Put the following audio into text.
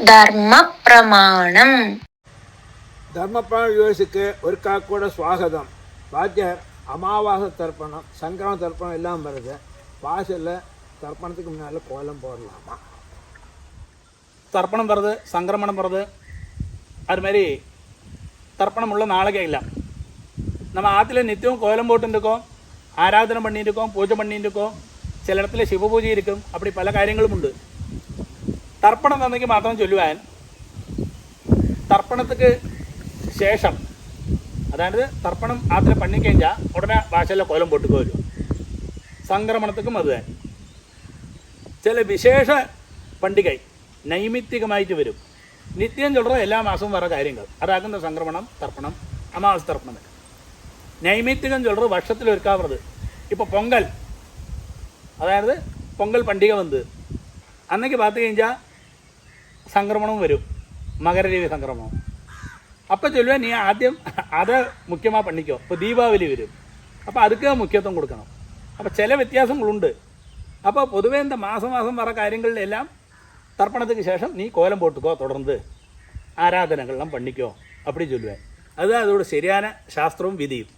ധർമ്മ പ്രമാണം. ധർമ്മപ്രമാണ വ്യൂവേഴ്സിക്ക് ഒരു കാക്കൂടെ സ്വാഗതം. வாத்தியார் அமாவாசை தர்ப்பணம், சங்கரம தர்ப்பணம் எல்லாம் வருது. வாசலில் தர்ப்பணத்துக்கு முன்னால் கோலம் போடலாமா? தர்ப்பணம் வருது, சங்கிரமணம் வருது, அதுமாரி தர்ப்பணம் உள்ள நாளைக்கே இல்லை. நம்ம ஆற்றுல நித்தியம் கோலம் போட்டுருக்கோம், ஆராதனை பண்ணியிருக்கோம், பூஜை பண்ணியிருக்கோம், சில இடத்துல சிவ பூஜை இருக்கும், அப்படி பல காரியங்களும் உண்டு. தர்ப்பணம் തന്നെങ്കിൽ മാത്രം ചൊല്ലുവാൻ തർപ്പണத்துக்கு ശേഷം, അതായത് തർപ്പണം ആത്തിനെ പണിക്കഴിഞ്ഞാൽ ഉടനെ ഭാഷയിലെ കോലം പൊട്ടുക വരും. സംക്രമണத்துக்கும் അത് തന്നെ. ചില വിശേഷ പണ്ടികை നൈമിത്തികമായിട്ട് വരും. നിത്യം ചൊല്ലുന്ന എല്ലാ മാസവും വേറെ കാര്യങ്ങൾ അതാകുന്ന സംക്രമണം, തർപ്പണം, അമാവാസ തർപ്പണം. നൈമിത്തികം ചൊല്ലുന്നത് വർഷത്തിൽ ഒരുക്കാവുന്നത്. ഇപ്പോൾ പൊങ്കൽ, അതായത് പൊങ്കൽ പണ്ടിക വന്ന് അന്നേക്ക് பார்த்து കഴിഞ്ഞാൽ സംക്രമണവും വരും, മകരദേവി സംക്രമണം. അപ്പം ചൊല്ലുവാൻ നീ ആദ്യം അത് മുഖ്യமாக പണിക്കോ. ഇപ്പോൾ ദീപാവലി വരും, അപ്പോൾ അതൊക്കെ മുഖ്യത്വം കൊടുക്കണം. അപ്പോൾ ചില വ്യത്യാസങ്ങളുണ്ട്. അപ്പോൾ പൊതുവേ എന്താ മാസം വர കാര്യങ്ങളിലെല്ലാം തർപ്പണത്തിന് ശേഷം നീ കോലം പോട്ടുക്കോ, തുടർന്ന് ആരാധനകളെല്ലാം പണിക്കോ, அப்படி ചൊല്ലുവാൻ. അത് അതോട് ശരിயான ശാസ്ത്രവും വിധിയും.